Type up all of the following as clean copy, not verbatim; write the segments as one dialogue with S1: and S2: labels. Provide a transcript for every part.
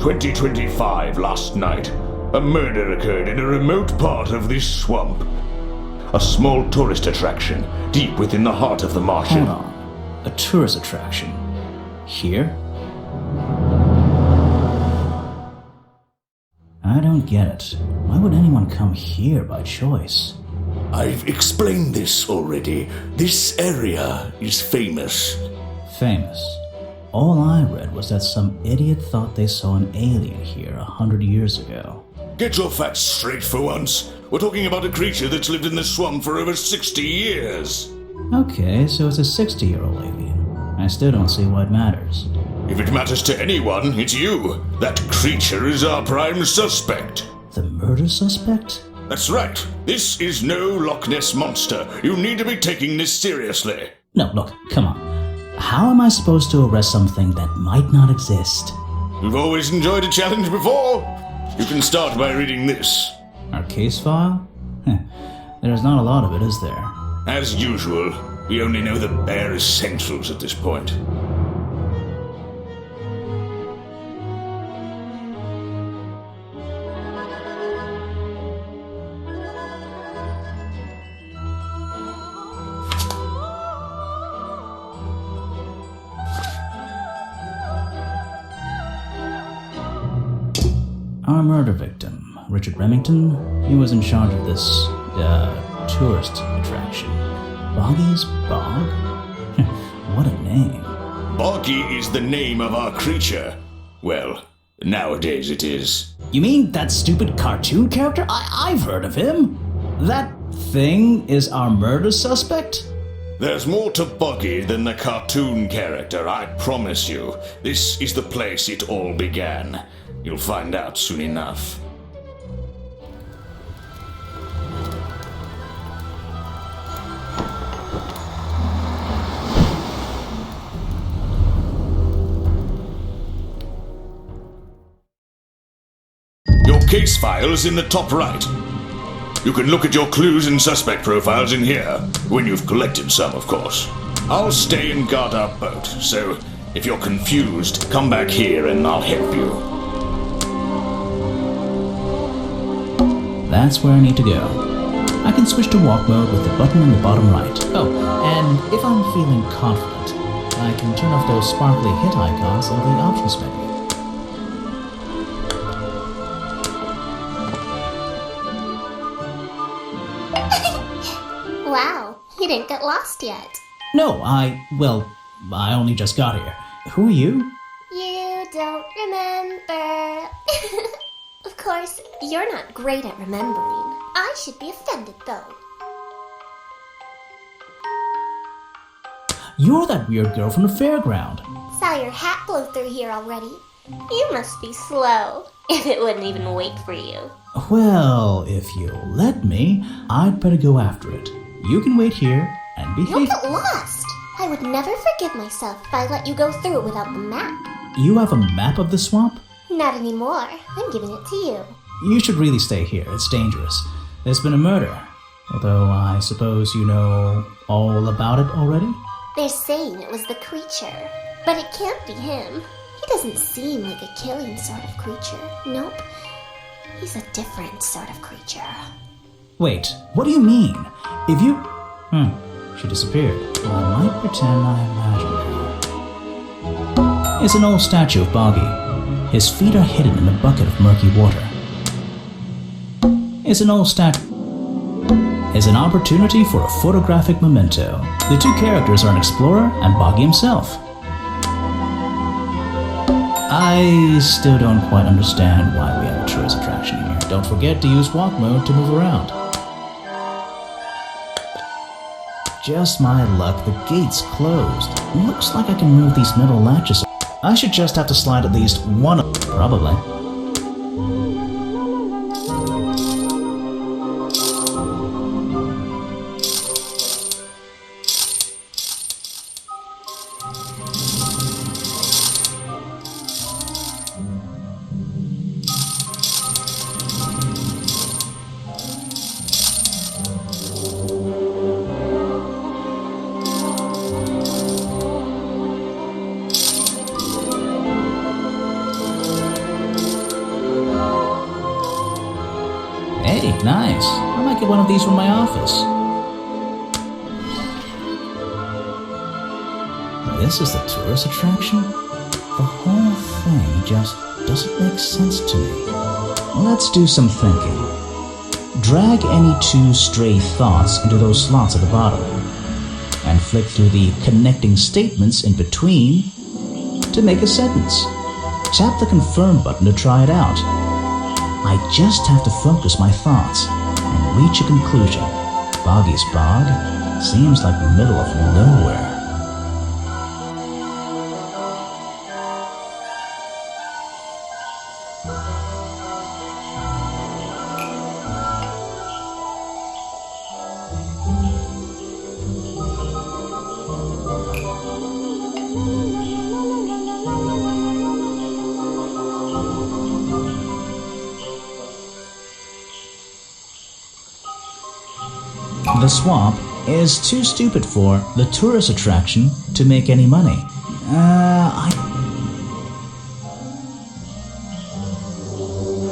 S1: 2025 last night, a murder occurred in a remote part of this swamp. A small tourist attraction deep within the heart of the marshes.
S2: Hold on. A tourist attraction? Here? I don't get it. Why would anyone come here by choice?
S1: I've explained this already. This area is famous.
S2: Famous. All I read was that some idiot thought they saw an alien here 100 years ago.
S1: Get your facts straight for once. We're talking about a creature that's lived in the swamp for over 60 years.
S2: Okay, so it's a 60-year-old alien. I still don't see why it matters.
S1: If it matters to anyone, it's you. That creature is our prime suspect.
S2: The murder suspect?
S1: That's right. This is no Loch Ness monster. You need to be taking this seriously.
S2: No, look, come on. How am I supposed to arrest something that might not exist?
S1: You've always enjoyed a challenge before. You can start by reading this.
S2: Our case file? There's not a lot of it, is there?
S1: As usual, we only know the bare essentials at this point.
S2: Our murder victim, Richard Remington, he was in charge of this, tourist attraction. Boggy's Bog? What a name.
S1: Boggy is the name of our creature. Well, nowadays it is.
S2: You mean that stupid cartoon character? I've heard of him. That thing is our murder suspect?
S1: There's more to Boggy than the cartoon character, I promise you. This is the place it all began. You'll find out soon enough. Your case file is in the top right. You can look at your clues and suspect profiles in here, when you've collected some, of course. I'll stay and guard our boat, so if you're confused, come back here and I'll help you.
S2: That's where I need to go. I can switch to walk mode with the button in the bottom right. Oh, and if I'm feeling confident, I can turn off those sparkly hit icons in the options menu.
S3: Wow, you didn't get lost yet.
S2: No, I only just got here. Who are you?
S3: You don't remember. Of course, you're not great at remembering. I should be offended, though.
S2: You're that weird girl from the fairground.
S3: Saw your hat blow through here already. You must be slow, if it wouldn't even wait for you.
S2: Well, if you'll let me, I'd better go after it. You can wait here and behave.
S3: You'll get lost. I would never forgive myself if I let you go through without the map.
S2: You have a map of the swamp?
S3: Not anymore. I'm giving it to you.
S2: You should really stay here. It's dangerous. There's been a murder. Although I suppose you know all about it already?
S3: They're saying it was the creature. But it can't be him. He doesn't seem like a killing sort of creature. Nope. He's a different sort of creature.
S2: Wait, what do you mean? If you... she disappeared. Well, I might pretend I imagined her. It's an old statue of Boggy. His feet are hidden in a bucket of murky water. It's an old statue. It's an opportunity for a photographic memento. The two characters are an explorer and Boggy himself. I still don't quite understand why we have a tourist attraction here. Don't forget to use walk mode to move around. Just my luck, the gate's closed. Looks like I can move these metal latches. I should just have to slide at least one of them, probably. might get one of these from my office. This is the tourist attraction? The whole thing just doesn't make sense to me. Let's do some thinking. Drag any two stray thoughts into those slots at the bottom, and flick through the connecting statements in between to make a sentence. Tap the confirm button to try it out. I just have to focus my thoughts and reach a conclusion. Boggy's Bog seems like the middle of nowhere. The swamp is too stupid for the tourist attraction to make any money.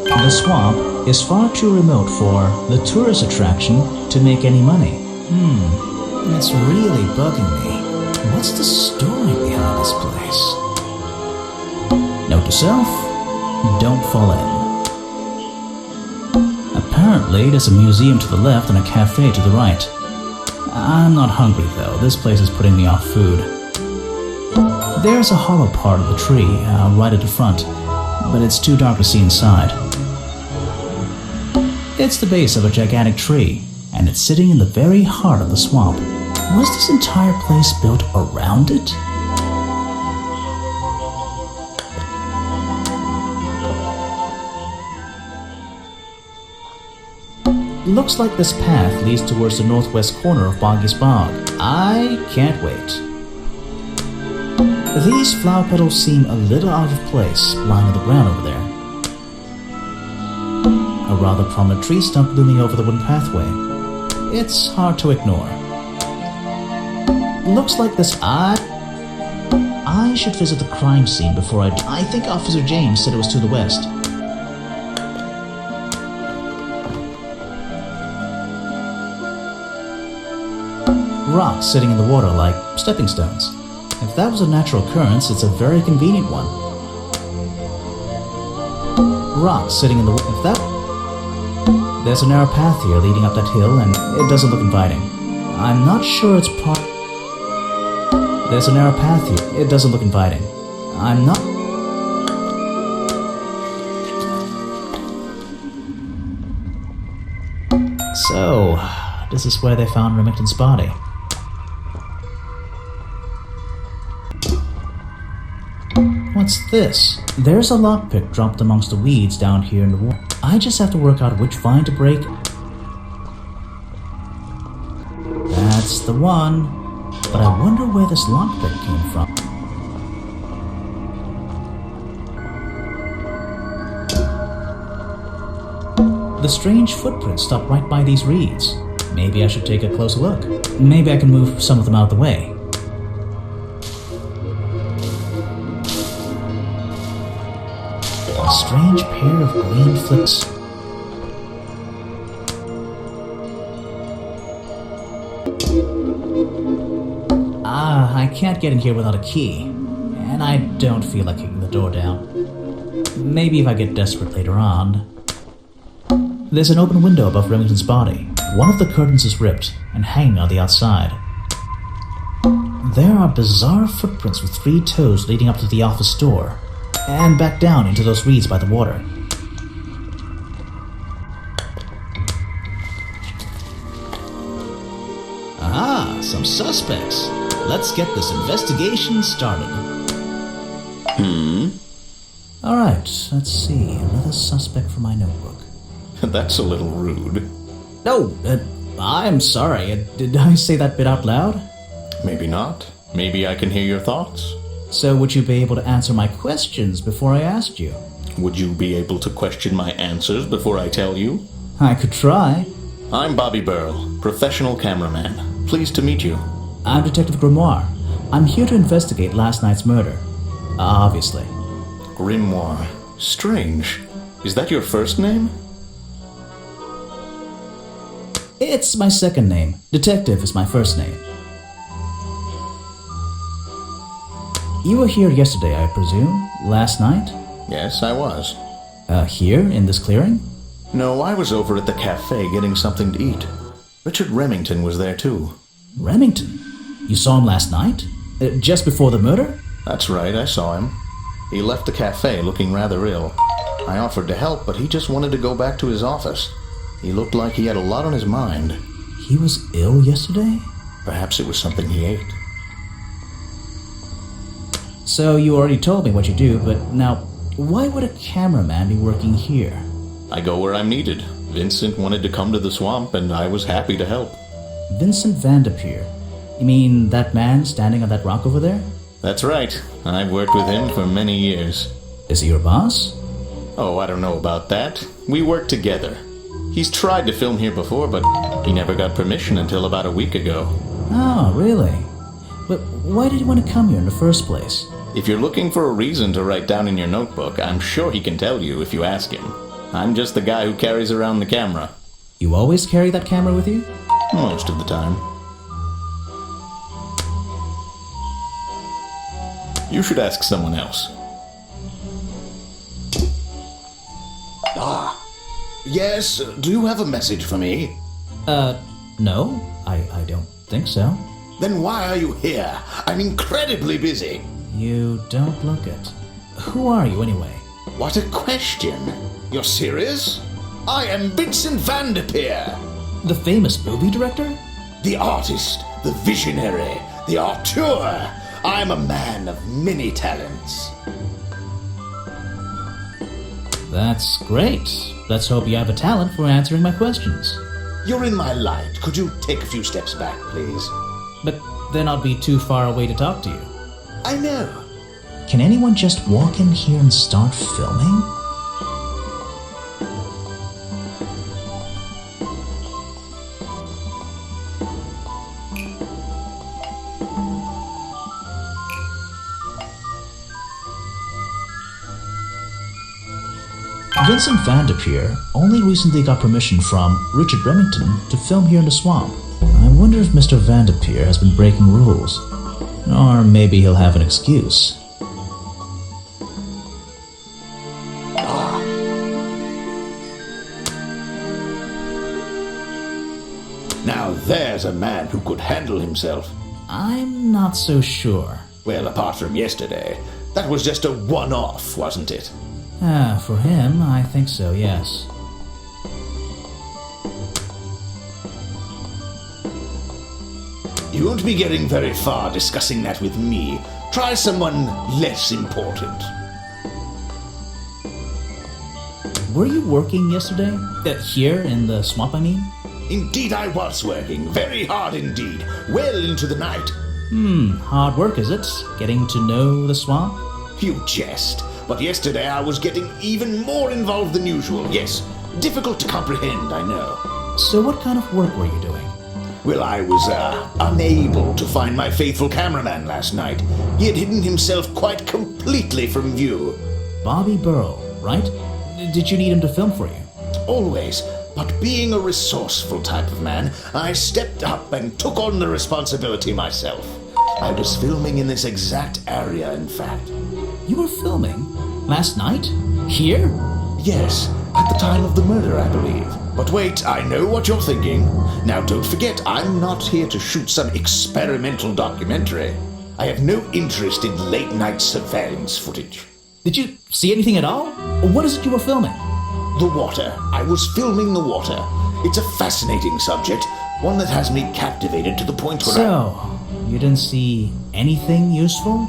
S2: The swamp is far too remote for the tourist attraction to make any money. It's really bugging me. What's the story behind this place? Note to self, don't fall in. Apparently, there's a museum to the left and a cafe to the right. I'm not hungry though, this place is putting me off food. There's a hollow part of the tree right at the front, but it's too dark to see inside. It's the base of a gigantic tree, and it's sitting in the very heart of the swamp. Was this entire place built around it? Looks like this path leads towards the northwest corner of Boggy's Bog. I can't wait. These flower petals seem a little out of place lying on the ground over there. A rather prominent tree stump looming over the wooden pathway. It's hard to ignore. Looks like this I should visit the crime scene before I think Officer James said it was to the west. Rocks sitting in the water like stepping stones. If that was a natural occurrence, it's a very convenient one. Rocks sitting in the water. If that... There's a narrow path here leading up that hill, and it doesn't look inviting. I'm not sure it's part... There's a narrow path here. It doesn't look inviting. I'm not... So, this is where they found Remington's body. What's this? There's a lockpick dropped amongst the weeds down here in the water. I just have to work out which vine to break. That's the one. But I wonder where this lockpick came from. The strange footprints stop right by these reeds. Maybe I should take a closer look. Maybe I can move some of them out of the way. A strange pair of green flicks. I can't get in here without a key. And I don't feel like kicking the door down. Maybe if I get desperate later on. There's an open window above Remington's body. One of the curtains is ripped and hanging on the outside. There are bizarre footprints with 3 toes leading up to the office door and back down into those reeds by the water. Ah, some suspects. Let's get this investigation started. Alright, let's see. Another suspect for my notebook.
S1: That's a little rude.
S2: No, I'm sorry. Did I say that bit out loud?
S1: Maybe not. Maybe I can hear your thoughts.
S2: So would you be able to answer my questions before I asked you?
S1: Would you be able to question my answers before I tell you?
S2: I could try.
S1: I'm Bobby Burl, professional cameraman. Pleased to meet you.
S2: I'm Detective Grimoire. I'm here to investigate last night's murder. Obviously.
S1: Grimoire. Strange. Is that your first name?
S2: It's my second name. Detective is my first name. You were here yesterday, I presume? Last night?
S1: Yes, I was.
S2: Here, in this clearing?
S1: No, I was over at the cafe getting something to eat. Richard Remington was there too.
S2: Remington? You saw him last night? Just before the murder?
S1: That's right, I saw him. He left the cafe looking rather ill. I offered to help, but he just wanted to go back to his office. He looked like he had a lot on his mind.
S2: He was ill yesterday?
S1: Perhaps it was something he ate.
S2: So you already told me what you do, but now, why would a cameraman be working here?
S1: I go where I'm needed. Vincent wanted to come to the swamp, and I was happy to help.
S2: Vincent Vanderpeer? You mean that man standing on that rock over there?
S1: That's right. I've worked with him for many years.
S2: Is he your boss?
S1: Oh, I don't know about that. We work together. He's tried to film here before, but he never got permission until about a week ago.
S2: Oh, really? But why did he want to come here in the first place?
S1: If you're looking for a reason to write down in your notebook, I'm sure he can tell you if you ask him. I'm just the guy who carries around the camera.
S2: You always carry that camera with you?
S1: Most of the time. You should ask someone else. Yes, do you have a message for me?
S2: No, I don't think so.
S1: Then why are you here? I'm incredibly busy.
S2: You don't look it. Who are you anyway?
S1: What a question. You're serious? I am Vincent Vanderpeer.
S2: The famous movie director?
S1: The artist, the visionary, the auteur. I'm a man of many talents.
S2: That's great. Let's hope you have a talent for answering my questions.
S1: You're in my light. Could you take a few steps back, please?
S2: But then I'll be too far away to talk to you.
S1: I know.
S2: Can anyone just walk in here and start filming? Vincent Vanderpeer only recently got permission from Richard Remington to film here in the swamp. I wonder if Mr. Vanderpeer has been breaking rules. Or maybe he'll have an excuse.
S1: Now there's a man who could handle himself.
S2: I'm not so sure.
S1: Well, apart from yesterday, that was just a one-off, wasn't it?
S2: For him, I think so, yes.
S1: You won't be getting very far discussing that with me. Try someone less important.
S2: Were you working yesterday? Here in the swamp, I mean?
S1: Indeed I was working, very hard indeed, well into the night.
S2: Hard work, is it? Getting to know the swamp?
S1: You jest, but yesterday I was getting even more involved than usual, yes. Difficult to comprehend, I know.
S2: So what kind of work were you doing?
S1: Well, I was, unable to find my faithful cameraman last night. He had hidden himself quite completely from view.
S2: Bobby Burrow, right? Did you need him to film for you?
S1: Always, but being a resourceful type of man, I stepped up and took on the responsibility myself. I was filming in this exact area, in fact.
S2: You were filming? Last night? Here?
S1: Yes, at the time of the murder, I believe. But wait, I know what you're thinking. Now don't forget, I'm not here to shoot some experimental documentary. I have no interest in late-night surveillance footage.
S2: Did you see anything at all? What is it you were filming?
S1: The water. I was filming the water. It's a fascinating subject, one that has me captivated to the point where
S2: So, you didn't see anything useful?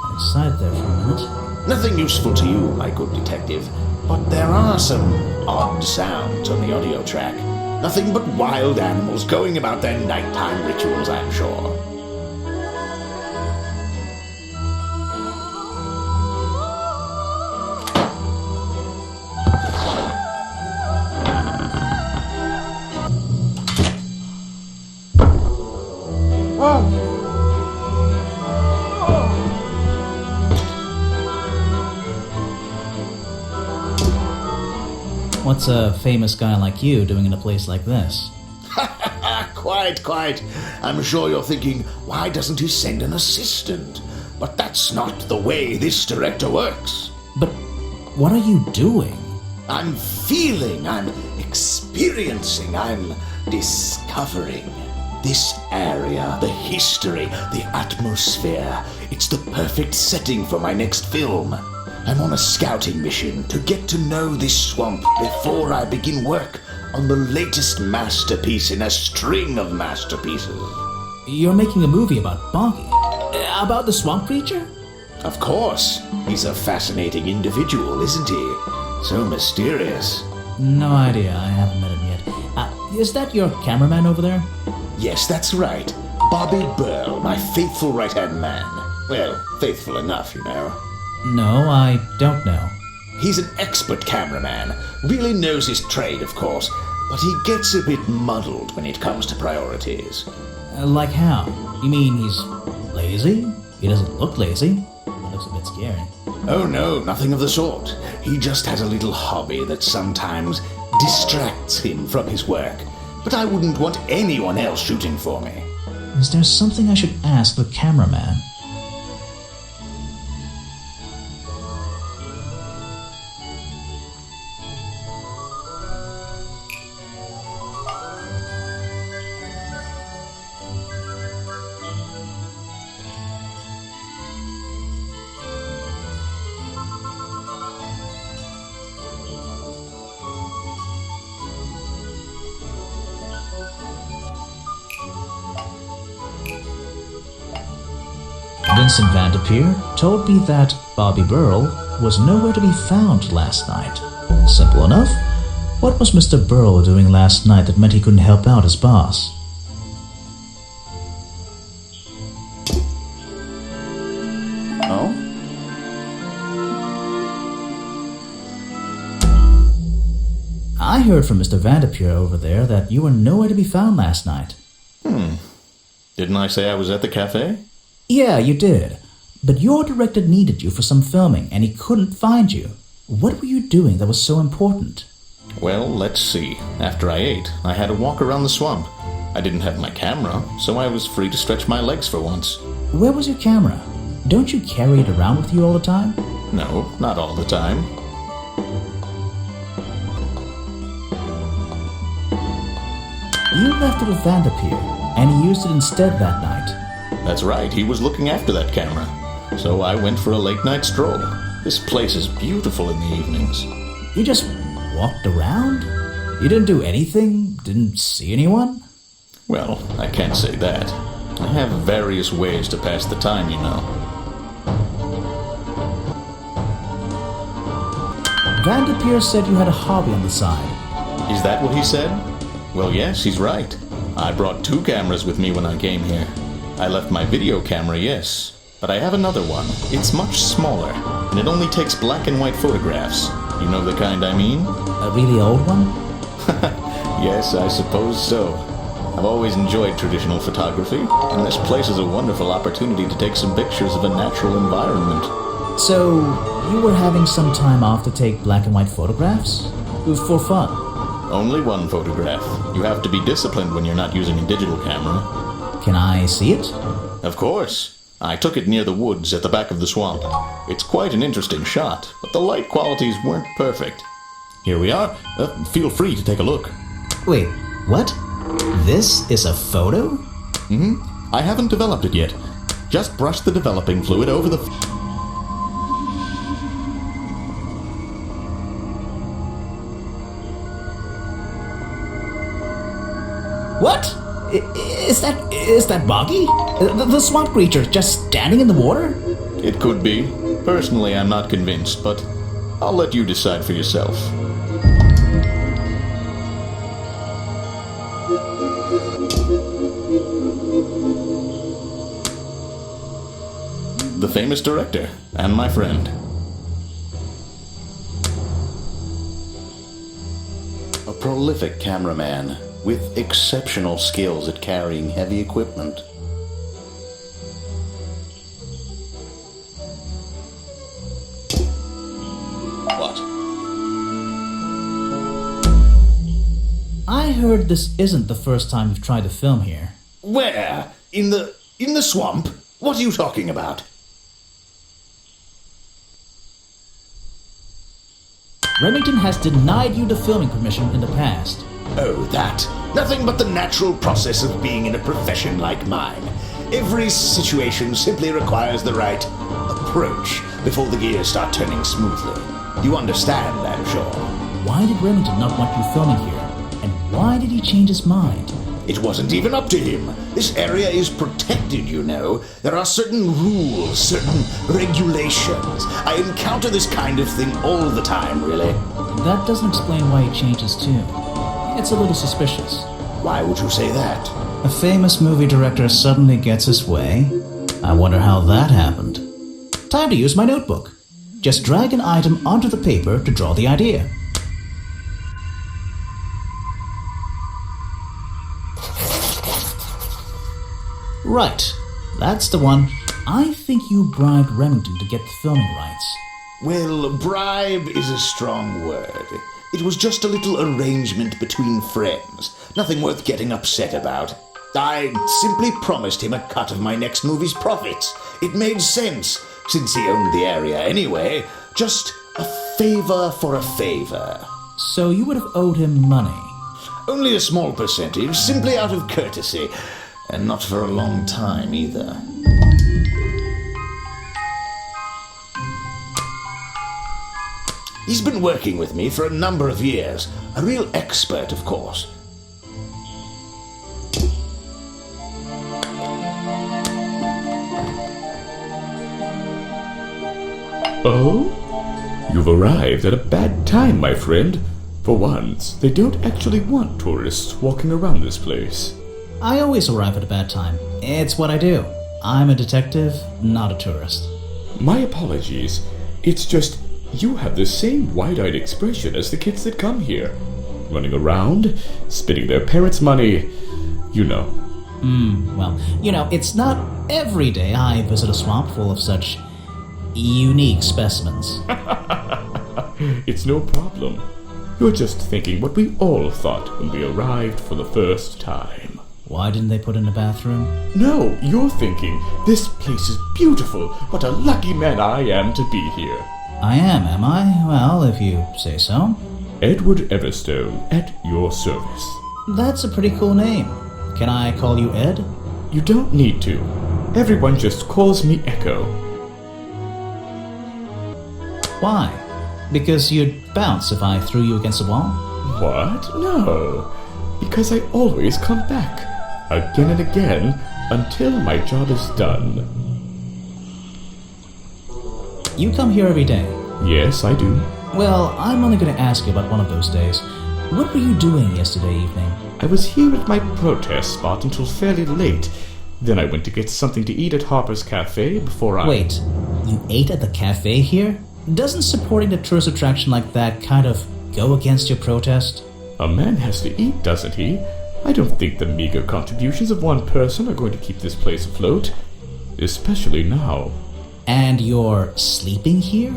S2: Got excited there for a minute.
S1: Nothing useful to you, my good detective, but there are some odd sounds on the audio track. Nothing but wild animals going about their nighttime rituals, I'm sure.
S2: What's a famous guy like you doing in a place like this?
S1: Quite. I'm sure you're thinking, why doesn't he send an assistant? But that's not the way this director works.
S2: But what are you doing?
S1: I'm feeling, I'm experiencing, I'm discovering. This area, the history, the atmosphere, it's the perfect setting for my next film. I'm on a scouting mission to get to know this swamp before I begin work on the latest masterpiece in a string of masterpieces.
S2: You're making a movie about Boggy? About the swamp creature?
S1: Of course. He's a fascinating individual, isn't he? So mysterious.
S2: No idea, I haven't met him yet. Is that your cameraman over there?
S1: Yes, that's right. Bobby Burl, my faithful right-hand man. Well, faithful enough, you know.
S2: No, I don't know.
S1: He's an expert cameraman. Really knows his trade, of course. But he gets a bit muddled when it comes to priorities.
S2: Like how? You mean he's lazy? He doesn't look lazy. He looks a bit scary.
S1: Oh no, nothing of the sort. He just has a little hobby that sometimes distracts him from his work. But I wouldn't want anyone else shooting for me.
S2: Is there something I should ask the cameraman? Vincent Vanderpeer told me that Bobby Burl was nowhere to be found last night. Simple enough. What was Mr. Burl doing last night that meant he couldn't help out his boss?
S1: Oh?
S2: I heard from Mr. Vanderpeer over there that you were nowhere to be found last night.
S1: Didn't I say I was at the cafe?
S2: Yeah, you did. But your director needed you for some filming and he couldn't find you. What were you doing that was so important?
S1: Well, let's see. After I ate, I had a walk around the swamp. I didn't have my camera, so I was free to stretch my legs for once.
S2: Where was your camera? Don't you carry it around with you all the time?
S1: No, not all the time.
S2: You left it with Vanderpeer, and he used it instead that night.
S1: That's right, he was looking after that camera. So I went for a late-night stroll. This place is beautiful in the evenings.
S2: You just walked around? You didn't do anything? Didn't see anyone?
S1: Well, I can't say that. I have various ways to pass the time, you know.
S2: Vanderpeer said you had a hobby on the side.
S1: Is that what he said? Well, yes, he's right. I brought 2 cameras with me when I came here. I left my video camera, yes, but I have another one. It's much smaller, and it only takes black and white photographs. You know the kind I mean?
S2: A really old one?
S1: Yes, I suppose so. I've always enjoyed traditional photography, and this place is a wonderful opportunity to take some pictures of a natural environment.
S2: So, you were having some time off to take black and white photographs? For fun?
S1: Only one photograph. You have to be disciplined when you're not using a digital camera.
S2: Can I see it?
S1: Of course. I took it near the woods at the back of the swamp. It's quite an interesting shot, but the light qualities weren't perfect. Here we are. Feel free to take a look.
S2: Wait, what? This is a photo?
S1: I haven't developed it yet. Just brush the developing fluid over the...
S2: What? Is that Boggy? The swamp creature just standing in the water?
S1: It could be. Personally, I'm not convinced, but I'll let you decide for yourself. The famous director, and my friend. A prolific cameraman with exceptional skills at carrying heavy equipment. What?
S2: I heard this isn't the first time you've tried to film here.
S1: Where? In the swamp? What are you talking about?
S2: Remington has denied you the filming permission in the past.
S1: Oh, that. Nothing but the natural process of being in a profession like mine. Every situation simply requires the right approach before the gears start turning smoothly. You understand, I'm sure.
S2: Why did Remington not want you filming here? And why did he change his mind?
S1: It wasn't even up to him. This area is protected, you know. There are certain rules, certain regulations. I encounter this kind of thing all the time, really.
S2: That doesn't explain why he changed his tune. It's a little suspicious.
S1: Why would you say that?
S2: A famous movie director suddenly gets his way? I wonder how that happened. Time to use my notebook. Just drag an item onto the paper to draw the idea. Right, that's the one. I think you bribed Remington to get the filming rights.
S1: Well, bribe is a strong word. It was just a little arrangement between friends. Nothing worth getting upset about. I simply promised him a cut of my next movie's profits. It made sense, since he owned the area anyway. Just a favor for a favor.
S2: So you would have owed him money?
S1: Only a small percentage, simply out of courtesy. And not for a long time, either. He's been working with me for a number of years. A real expert, of course.
S4: Oh? You've arrived at a bad time, my friend. For once, they don't actually want tourists walking around this place.
S2: I always arrive at a bad time. It's what I do. I'm a detective, not a tourist.
S4: My apologies. It's just you have the same wide-eyed expression as the kids that come here. Running around, spending their parents' money, you know.
S2: Well, it's not every day I visit a swamp full of such unique specimens.
S4: It's no problem. You're just thinking what we all thought when we arrived for the first time.
S2: Why didn't they put in a bathroom?
S4: No, you're thinking, this place is beautiful. What a lucky man I am to be here.
S2: I am I? Well, if you say so.
S4: Edward Everstone, at your service.
S2: That's a pretty cool name. Can I call you Ed?
S4: You don't need to. Everyone just calls me Echo.
S2: Why? Because you'd bounce if I threw you against a wall?
S4: What? No. Because I always come back. Again and again, until my job is done.
S2: You come here every day?
S4: Yes, I do.
S2: Well, I'm only going to ask you about one of those days. What were you doing yesterday evening?
S4: I was here at my protest spot until fairly late. Then I went to get something to eat at Harper's Cafe before I...
S2: Wait, you ate at the cafe here? Doesn't supporting a tourist attraction like that kind of go against your protest?
S4: A man has to eat, doesn't he? I don't think the meager contributions of one person are going to keep this place afloat. Especially now.
S2: And you're sleeping here?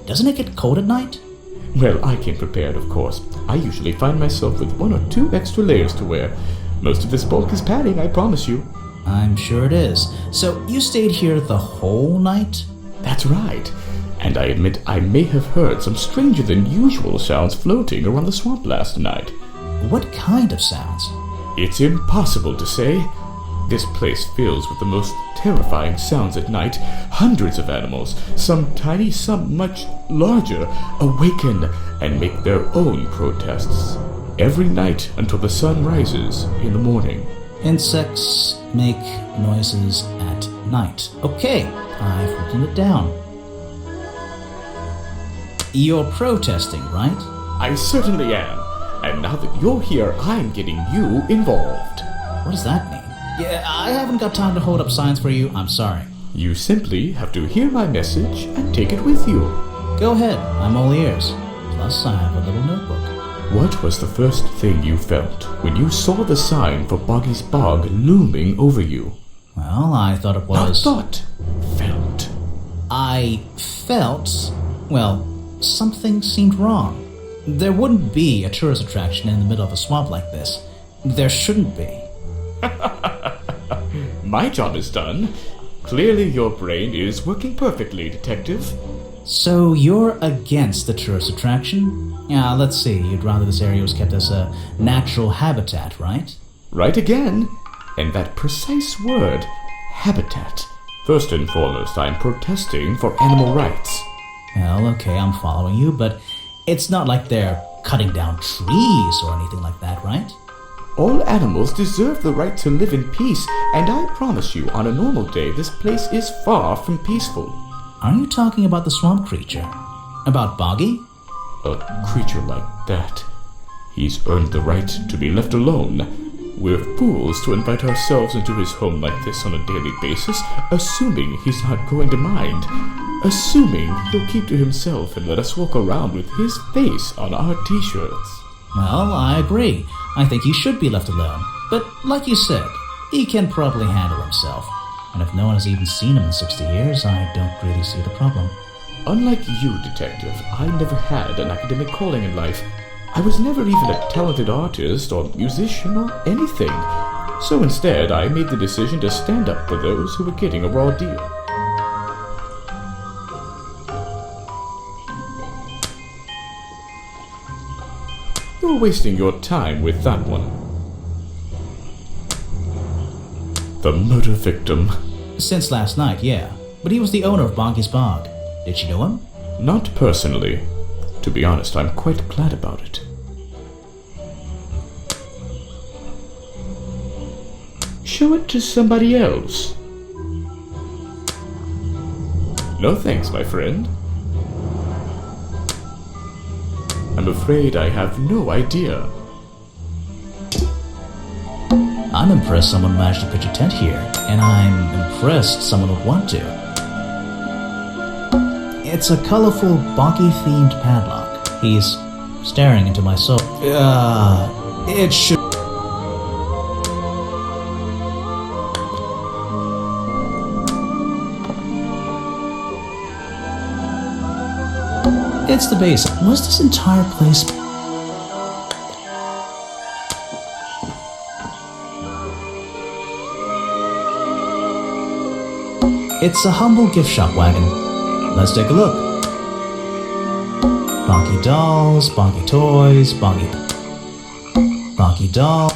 S2: Doesn't it get cold at night?
S4: Well, I came prepared, of course. I usually find myself with 1 or 2 extra layers to wear. Most of this bulk is padding, I promise you.
S2: I'm sure it is. So you stayed here the whole night?
S4: That's right. And I admit I may have heard some stranger than usual sounds floating around the swamp last night.
S2: What kind of sounds?
S4: It's impossible to say. This place fills with the most terrifying sounds at night. Hundreds of animals, some tiny, some much larger, awaken and make their own protests. Every night until the sun rises in the morning.
S2: Insects make noises at night. Okay, I've written it down. You're protesting, right?
S4: I certainly am. And now that you're here, I'm getting you involved.
S2: What does that mean? Yeah, I haven't got time to hold up signs for you. I'm sorry.
S4: You simply have to hear my message and take it with you.
S2: Go ahead. I'm all ears. Plus, I have a little notebook.
S4: What was the first thing you felt when you saw the sign for Boggy's Bog looming over you?
S2: Well, I thought it was...
S4: Not thought. Felt.
S2: I felt... Well, something seemed wrong. There wouldn't be a tourist attraction in the middle of a swamp like this. There shouldn't be.
S4: My job is done. Clearly your brain is working perfectly, Detective.
S2: So you're against the tourist attraction? Yeah, let's see. You'd rather this area was kept as a natural habitat, right?
S4: Right again. And that precise word, habitat. First and foremost, I'm protesting for animal rights.
S2: Well, okay, I'm following you, but it's not like they're cutting down trees or anything like that, right?
S4: All animals deserve the right to live in peace, and I promise you, on a normal day, this place is far from peaceful.
S2: Are you talking about the swamp creature? About Boggy?
S4: A creature like that. He's earned the right to be left alone. We're fools to invite ourselves into his home like this on a daily basis, assuming he's not going to mind. Assuming he'll keep to himself and let us walk around with his face on our t-shirts.
S2: Well, I agree. I think he should be left alone. But like you said, he can probably handle himself. And if no one has even seen him in 60 years, I don't really see the problem.
S4: Unlike you, Detective, I never had an academic calling in life. I was never even a talented artist or musician or anything. So instead, I made the decision to stand up for those who were getting a raw deal. You're wasting your time with that one. The murder victim.
S2: Since last night, yeah. But he was the owner of Boggy's Bog. Did you know him?
S4: Not personally. To be honest, I'm quite glad about it. Show it to somebody else. No thanks, my friend. I'm afraid I have no idea.
S2: I'm impressed someone managed to pitch a tent here, and I'm impressed someone would want to. It's a colorful, boggy-themed padlock. He's staring into my soul. It should... It's the basic. Was this entire place... It's a humble gift shop wagon. Let's take a look. Bonky dolls, bonky toys, bonky doll.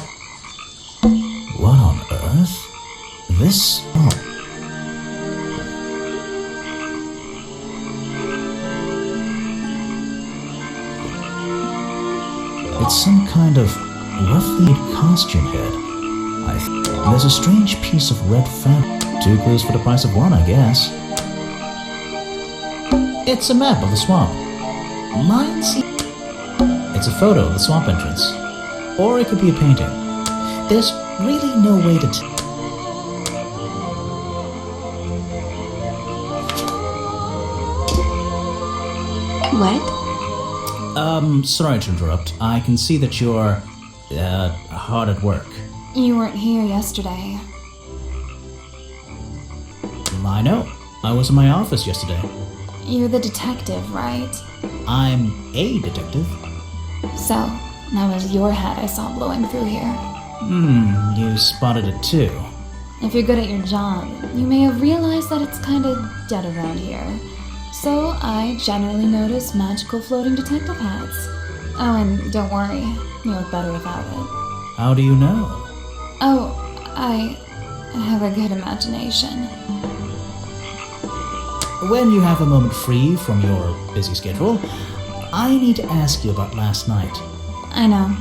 S2: What on earth? This... Oh. It's some kind of roughly costume head. There's a strange piece of red fabric. 2 clues for the price of 1, I guess. It's a map of the swamp. It's a photo of the swamp entrance. Or it could be a painting. There's really no way to
S3: What?
S2: Sorry to interrupt. I can see that you're, hard at work.
S5: You weren't here yesterday.
S2: I know. I was in my office yesterday.
S5: You're the detective, right?
S2: I'm a detective.
S5: So, that was your head I saw blowing through here.
S2: You spotted it too.
S5: If you're good at your job, you may have realized that it's kinda dead around here. So, I generally notice magical floating detective hats. Oh, and don't worry, you look better without it.
S2: How do you know?
S5: Oh, I have a good imagination.
S2: When you have a moment free from your busy schedule, I need to ask you about last night.
S5: I know,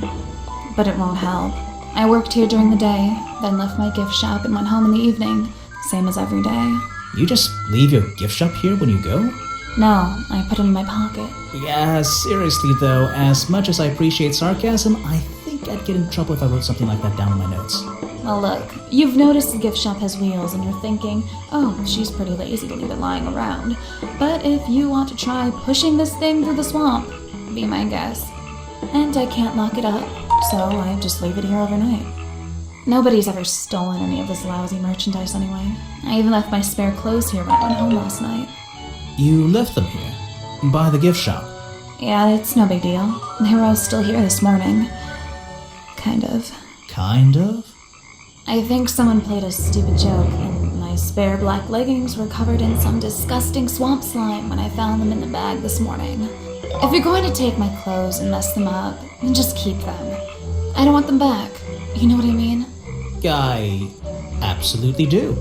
S5: but it won't help. I worked here during the day, then left my gift shop and went home in the evening, same as every day.
S2: You just leave your gift shop here when you go?
S5: No, I put it in my pocket.
S2: Yeah, seriously though, as much as I appreciate sarcasm, I think I'd get in trouble if I wrote something like that down in my notes.
S5: Well, look, you've noticed the gift shop has wheels and you're thinking, oh, she's pretty lazy to leave it lying around. But if you want to try pushing this thing through the swamp, be my guest. And I can't lock it up, so I just leave it here overnight. Nobody's ever stolen any of this lousy merchandise anyway. I even left my spare clothes here when I went home last night.
S2: You left them here? By the gift shop?
S5: Yeah, it's no big deal. They were all still here this morning. Kind of.
S2: Kind of?
S5: I think someone played a stupid joke, and my spare black leggings were covered in some disgusting swamp slime when I found them in the bag this morning. If you're going to take my clothes and mess them up, then just keep them. I don't want them back. You know what I mean?
S2: I absolutely do.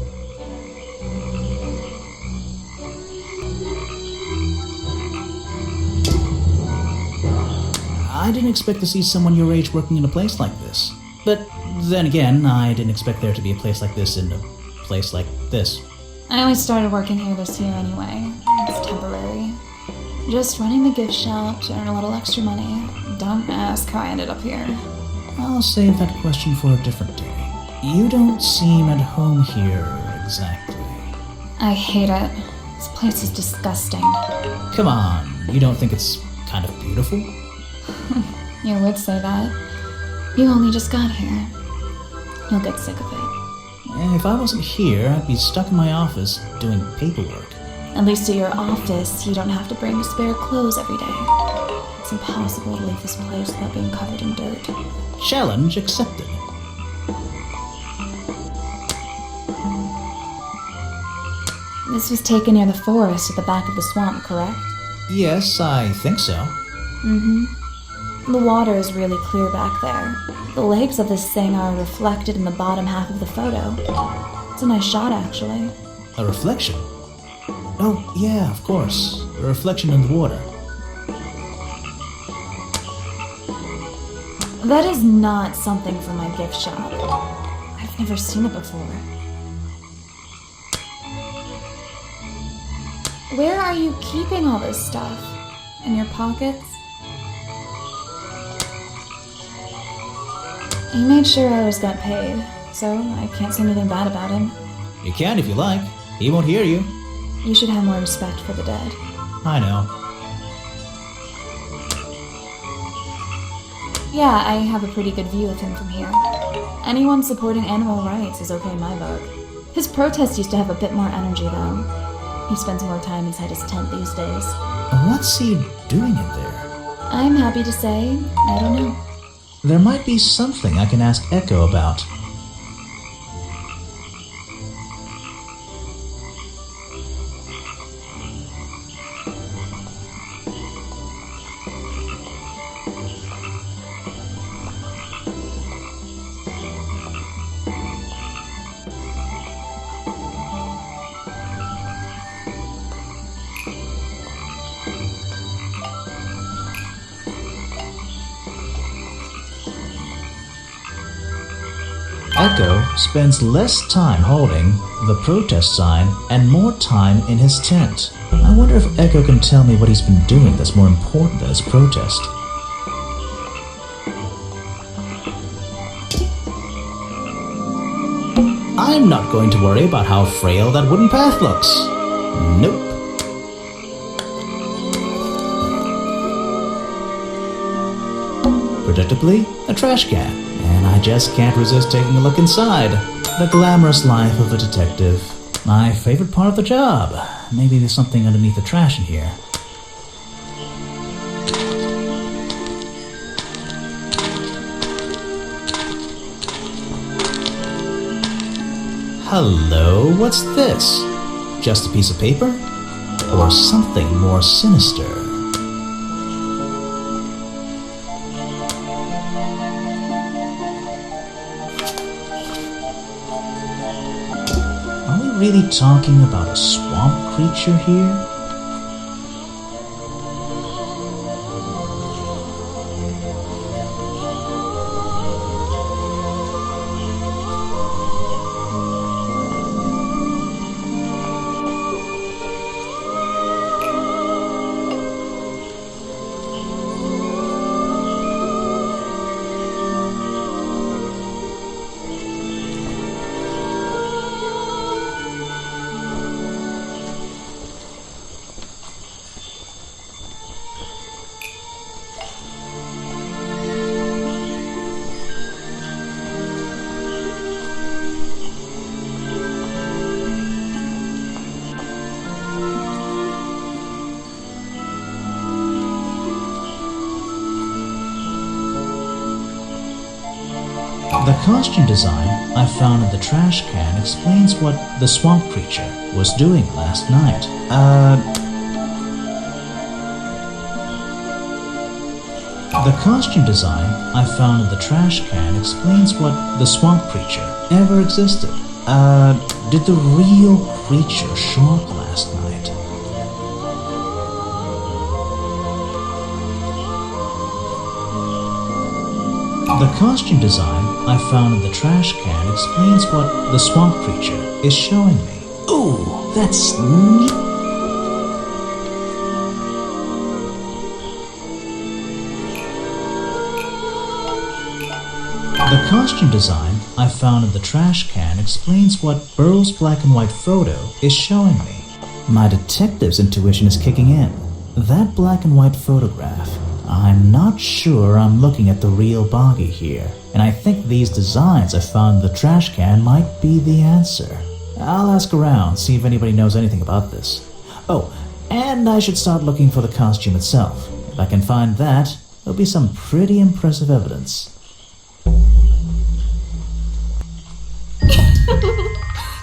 S2: I didn't expect to see someone your age working in a place like this. But then again, I didn't expect there to be a place like this in a place like this.
S5: I only started working here this year anyway. It's temporary. Just running the gift shop to earn a little extra money. Don't ask how I ended up here.
S2: I'll save that question for a different day. You don't seem at home here exactly.
S5: I hate it. This place is disgusting.
S2: Come on, you don't think it's kind of beautiful?
S5: You would say that. You only just got here. You'll get sick of it.
S2: If I wasn't here, I'd be stuck in my office doing paperwork.
S5: At least at your office, you don't have to bring spare clothes every day. It's impossible to leave this place without being covered in dirt.
S2: Challenge accepted.
S5: This was taken near the forest at the back of the swamp, correct?
S2: Yes, I think so.
S5: Mm-hmm. The water is really clear back there. The legs of this thing are reflected in the bottom half of the photo. It's a nice shot, actually.
S2: A reflection? Oh, yeah, of course. A reflection in the water.
S5: That is not something from my gift shop. I've never seen it before. Where are you keeping all this stuff? In your pockets? He made sure I always got paid, so I can't say anything bad about him.
S2: You can if you like. He won't hear you.
S5: You should have more respect for the dead.
S2: I know.
S5: Yeah, I have a pretty good view of him from here. Anyone supporting animal rights is okay in my book. His protest used to have a bit more energy, though. He spends more time inside his tent these days.
S2: What's he doing in there?
S5: I'm happy to say, I don't know.
S2: There might be something I can ask Echo about. Echo spends less time holding the protest sign and more time in his tent. I wonder if Echo can tell me what he's been doing that's more important than his protest. I'm not going to worry about how frail that wooden path looks. Nope. Predictably, a trash can, and I just can't resist taking a look inside. The glamorous life of a detective. My favorite part of the job. Maybe there's something underneath the trash in here. Hello, what's this? Just a piece of paper? Or something more sinister? Are we really talking about a swamp creature here? costume design I found in the trash can explains what the swamp creature was doing last night. The costume design I found in the trash can explains what the swamp creature ever existed. Did the real creature show up last night? The costume design I found in the trash can explains what the swamp creature is showing me. Ooh, that's neat. The costume design I found in the trash can explains what Burrow's black and white photo is showing me. My detective's intuition is kicking in. That black and white photograph. I'm not sure I'm looking at the real Boggy here, and I think these designs I found in the trash can might be the answer. I'll ask around, see if anybody knows anything about this. Oh, and I should start looking for the costume itself. If I can find that, there'll be some pretty impressive evidence.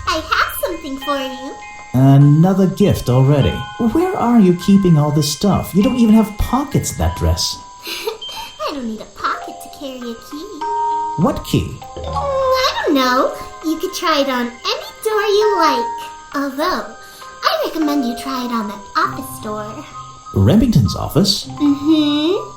S3: I have something for you.
S2: Another gift already. Where are you keeping all this stuff? You don't even have pockets in that dress.
S3: I don't need a pocket to carry a key.
S2: What key?
S3: I don't know. You could try it on any door you like. Although, I recommend you try it on that office door.
S2: Remington's office?
S3: Mm-hmm.